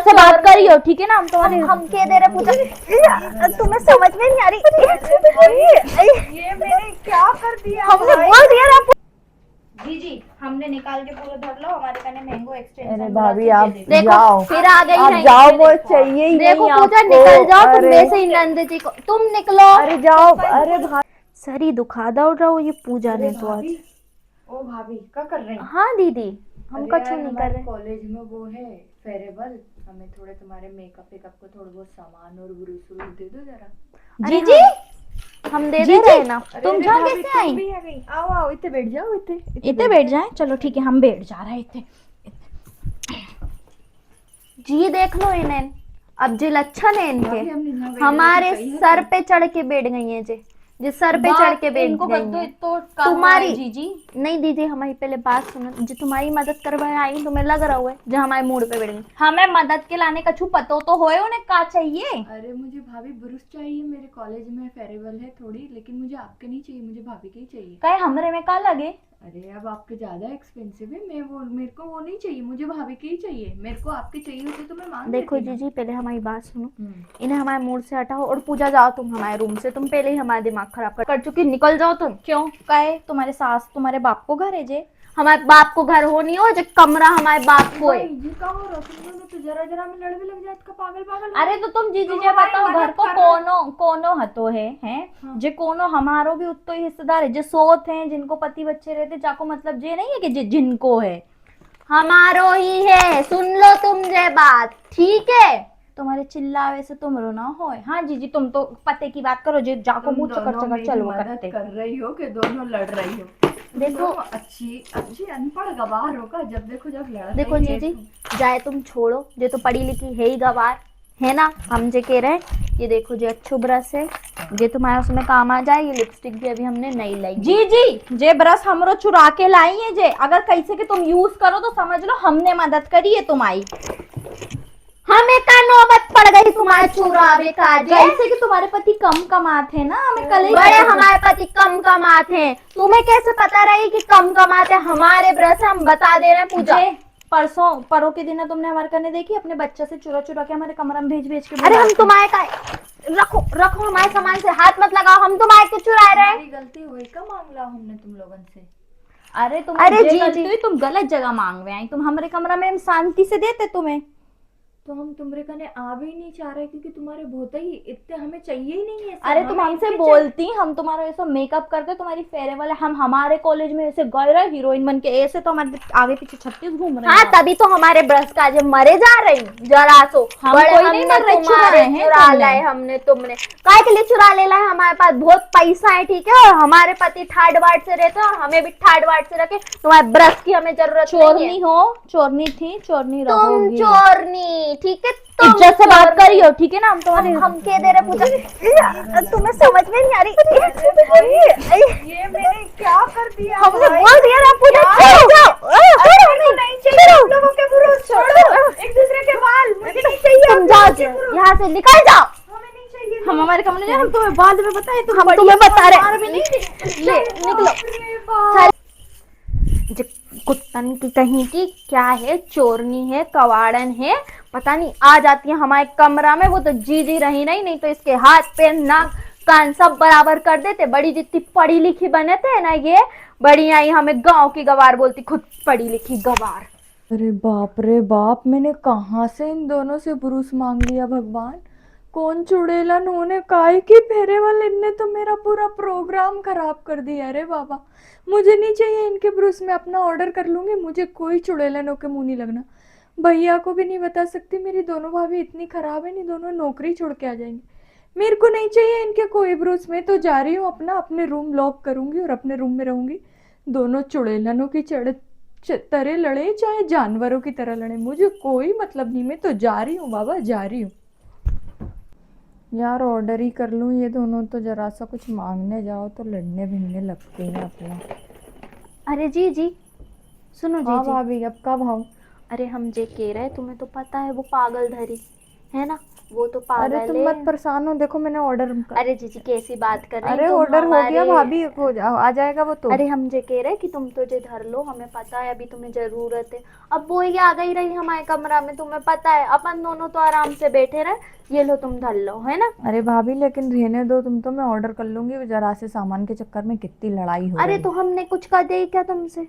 से बात करी हो, ठीक है ना? हम तुम्हारे हम कह दे रहे पूजा, तुम्हें समझ में नहीं आ रही। ये मैंने क्या कर दिया? हमने बोल दिया ना। जी जी, हमने निकाल के पूरा धर लो, हमारे कने मैंगो एक्सटेंशन। अरे भाभी आप देखो जाओ, फिर आ गई आप नहीं। जाओ, वो चाहिए ही देखो नहीं पूजा, आपको। निकल जाओ तुम अरे वैसे ही नंद जी को, तुम निकलो। अरे जाओ, अरे भाभी, सर ही दुखा दो रहा ये पूजा ने तो आज। ओ भाभी क्या कर रही हैं? हाँ दीदी, हम अरे कछु यार, नहीं कर हमारे रहे। कॉलेज में वो है फेयरवेल, हमें थोड़े तुम्हारे मेकअप वेकअप को थोड़ा बहुत सामान और ब्रूस व्रूस दे दो जरा। जी अरे जी, हम दे जी दे जी, रहे हैं ना। तुम अरे जहाँ भाभी, कैसे तुम आई? भी आ गई। आओ आओ, इतने बैठ जाओ, इतने बैठ जाए, चलो ठीक है, हम बैठ जा रहे हैं इतने। जी देख लो इन्हें, अब जी लक्षण है भाभी, हमने इनके, जहाँ बैठ हमारे गए थे, सर पे चढ़ के बैठ गई हैं जी, जिस सर पे चढ़ के बैठ इनको कर दो, गई हैं। तो तुम्हारी जी जी। नहीं दीदी, हमारी पहले बात सुनो, जो तुम्हारी मदद करवाए आई तुम्हें लग रहा हुआ है जो हमारे मूड पे बैठ गई। हमें मदद के लाने कछु पतो तो होए, उन्हें का चाहिए? अरे मुझे भाभी ब्रूस चाहिए, मेरे कॉलेज में फेयरवेल है थोड़ी, लेकिन मुझे आपके नहीं चाहिए, मुझे भाभी के ही चाहिए। कहे हमरे में का लगे? अरे अब आपके ज्यादा एक्सपेंसिव है, मेरे को वो नहीं चाहिए, मुझे भाभी के ही चाहिए। मेरे को आपके चाहिए होते तो मैं मांग देखो लेती ना। जीजी, पहले हमारी बात सुनो, हम्म। इन्हें हमारे मूड से हटाओ और पूजा जाओ तुम हमारे रूम से, तुम पहले ही हमारा दिमाग खराब कर चुकी, निकल जाओ तुम। क्यों? कहे तुम्हारे सास तुम्हारे बाप को घर है जे? हमारे बाप को घर हो नहीं हो, जो कमरा हमारे बाप को है। भाई, ये का हो रहा, तुम दोनों तो जरा जरा में लड़ भी लग जात का, पागल पागल। अरे तो तुम जी जी तुम जे हमारी बताओ, घर मदद को करो। कोनो कोनो हतो है हैं? हाँ। जे कोनो हमारो भी उतो ही हिस्सेदार है, जे सोत हैं, जिनको पति बच्चे रहते, जाको मतलब जे नहीं है कि जिनको है। हमारो ही है, सुन लो तुम ये बात, ठीक है? तुम्हारे चिल्लावे से तुम रो ना होए। हाँ जी जी, तुम तो पते की बात करो, जे जाको तुम मुंह चकर दोनों चकर मेरी चलो मदद करते। कर रही हो कि दोनों लड़ रही हो? तुम देखो- दोनों अच्छी अच्छी अनपढ़ गवार हो का, जब देखो जब लड़ देखो रही है जीजी, तुम। जाए तुम छोड़ो, ये तो पढ़ी लिखी है ही गवार है ना, हम जे कह रहे हैं। ये देखो जो अच्छो ब्रश है, ये तुम्हारा उसमें काम आ जाए। ये लिपस्टिक भी अभी हमने नई लाई। जी जी, जे ब्रश हमरो चुरा के लाई है जे, अगर कैसे कि तुम यूज करो तो समझ लो हमने मदद करी है तुम्हारी। हमें का नौबत पड़ गई तुम्हारे चुरावे का जे। कैसे कि तुम्हारे पति कम कमाते ना, हमें कल ही बड़े पता चला। हमारे पति कम कमाते हैं, तुम्हें कैसे पता रही कि कम कमाते हैं? हमारे ब्रश हम बता दे रहे हैं पूजा। जे परसों परों के दिन तुमने हमारे कने देखी, अपने बच्चे से चुरा चुरा के हमारे कमरा में भेज भेज के अरे हम बुलाते। तुम्हारे का रखो रखो, हमारे सामान से हाथ मत लगाओ, हम तुम्हारे क्यों चुरा रहे हैं? हमारी गलती हुई का मांगला हमने तुम लोगन से। अरे तुम अरे जी गलती जी। हुई, तुम गलत जगह मांग रहे आई, तुम हमारे कमरा में हम शांति से देते तुम्हें। तो हम तुम्हारे कने आ भी नहीं चाह रहे, क्योंकि तुम्हारे बहुत ही इतने हमें चाहिए ही नहीं है। अरे तुम हमसे बोलती, हम तुम्हारा ऐसा मेकअप करते, तुम्हारी फेयरवेल है, हम हमारे कॉलेज में ऐसे गए रहे हीरोइन बन के, ऐसे तो हमारे आगे पीछे 36 घूम रहे हाँ हैं। तभी तो हमारे ब्रश का जब मरे जा रही जरा सो। हम बड़े कोई नहीं हमने मर रहे, तुम्हारे चुराए हैं चुरा तुमने। लाए, हमने तुमने काय के लिए चुरा ले लाए? हमारे पास बहुत पैसा है, ठीक है, और हमारे पति ठाट बाट से रहते हैं, और हमें भी ठाट बाट से रखे। तुम्हारे ब्रश की हमें जरूरत नहीं चोरनी है। हो, चोरनी थी, चोरनी तुम रहोगी। चोरनी, ठीक है, तुम इज्जत से बात चोरनी। करी हो, ठीक है ना? हम तुम्हारे हम कह दे रहे पूजा, तुम्हें समझ में नहीं आ रही। ये मैंने क्या कर दिया? हमने बोल दिया ना पूजा, छोड़ो जाओ, नहीं चाहिए तुम लोगों के ब्रूस, छोड़ो एक दूसरे के बाल, मुझे नहीं चाहिए। तुम जाओ यहाँ से, निकल जाओ। हमें नहीं चाहिए। हम हमारे कमरे में, हम तुम्हें बाद में बताए, तुम हम तुम्हें बता रहे बाहर में नहीं। ले निकलो। अरे बाप। जे कुत्तन की कहीं की क्या है, चोरनी है, कवाड़न है, पता नहीं, आ जाती है हमारे कमरा में। वो तो जी जी रही नहीं तो इसके हाथ पैर नाक कान सब बराबर कर देते। बड़ी जितनी पढ़ी लिखी बने थे ना, ये बड़ी आई हमें गांव की गवार बोलती, खुद पढ़ी लिखी गवार। अरे बाप रे बाप, मैंने कहाँ से इन दोनों से ब्रूस मांग लिया भगवान। कौन चुड़ैलन होने काय की फेरेवल, इनने तो मेरा पूरा प्रोग्राम खराब कर दिया। अरे बाबा, मुझे नहीं चाहिए इनके ब्रूस, में अपना ऑर्डर कर लूंगी, मुझे कोई चुड़ैलन होके मुंह नहीं लगना। भैया को भी नहीं बता सकती, मेरी दोनों भाभी इतनी खराब है, नहीं दोनों नौकरी छोड़ के आ जाएंगे। मेरे को नहीं चाहिए इनके कोई ब्रूस, में तो जा रही हूँ अपना, अपने रूम लॉक करूंगी और अपने रूम में रहूंगी। दोनों चुड़ैलनों की तरह लड़े, चाहे जानवरों की तरह लड़े, मुझे कोई मतलब नहीं, मैं तो जा रही हूँ बाबा, जा रही हूँ। यार ऑर्डर ही कर लूँ, ये दोनों तो जरा सा कुछ मांगने जाओ तो लड़ने भिड़ने लगते हैं अपना। अरे जी जी सुनो जी हाँ जी, भाभी, अब कब आओ? अरे हम जे कह रहे, तुम्हें तो पता है वो पागल धरी है ना, वो तो अरे पागल तुम है। मत परेशान हो, देखो मैंने ऑर्डर अरे जीजी कैसी बात कर रही अरे तुम ऑर्डर हो गया हमारे। भाभी, आ जाएगा वो तो। अरे हम जे कह रहे कि तुम तो जे धर लो, हमें पता है अभी तुम्हें जरूरत है। अब वो ये आ गई रही हमारे कमरा में, तुम्हें पता है अपन दोनों तो आराम से बैठे रहे, ये लो तुम धर लो, है ना। अरे भाभी लेकिन रहने दो तुम, तो मैं ऑर्डर कर लूंगी, जरा से सामान के चक्कर में कितनी लड़ाई हो अरे रही तो हमने कुछ कर दिया क्या तुमसे?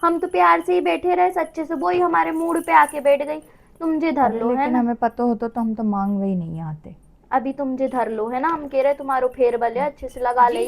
हम तो प्यार से ही बैठे रहे सच्चे से, वो ही हमारे मूड पे आके बैठ गई। तुम जे धर अरे लो, है लेकिन ना। हमें पता होता तो हम तो मांगवे ही नहीं आते। अभी तुम जे धर लो, है ना, हम कह रहे तुम्हारो फेर बले अच्छे से लगा ले।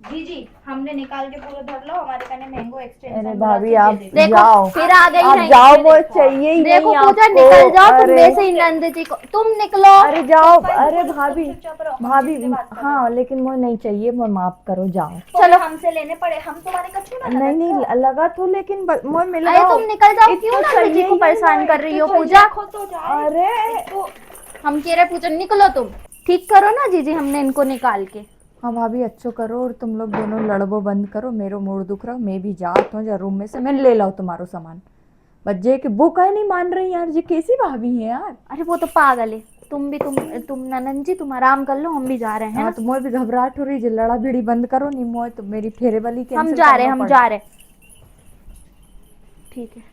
जी जी, हमने निकाल के पूरा धर लो, हमारे कने मैंगो एक्सटेंशन अरे भाभी बोला आप था, ये देखो। देखो जाओ, फिर आ गई आप नहीं। जाओ, वो देखो, चाहिए ही देखो नहीं पूजा, आपको। निकल जाओ तुम, अरे वैसे ही नंद जी को तुम निकलो। अरे जाओ, अरे बोलो, भाभी चुपचाप रहो, हम भाभी जिससे बात कर रहे हाँ लेकिन वो नहीं चाहिए, वो माफ करो, जाओ। चलो हमसे लेने पड़े, हम तुम्हारे कच्चू ना नहीं नहीं लगा तो, लेकिन मोए मिल अरे रहा तुम निकल जाओ, इत क्यों तो नंद जी चाहिए को ही परेशान नहीं, कर इत रही तो हो चाहिए। पूजा। देखो तो जाए। अरे तो हम कह रहे पूजा निकलो तुम, ठीक करो ना जीजी, हमने इनको निकाल के। हाँ भाभी अच्छो करो, और तुम लोग दोनों लड़बो बंद करो, मेरो मूड दुख रहा, मैं भी जात हूँ जा रूम में से, मैं ले लाऊं तुम्हारो सामान। बच्चे की वो कहीं नहीं मान रही यार, ये कैसी भाभी है यार। अरे वो तो पागल है। तुम भी तुम ननद जी तुम आराम कर लो, हम भी जा रहे हैं हाँ ना। तो मोए भी घबराहट हो रही, जे लड़ा भिड़ी बंद करो नहीं मोए, तो मेरी फेरे वाली हम कैंसिल जा रहे करना हम पड़। जा रहे। ठीक है।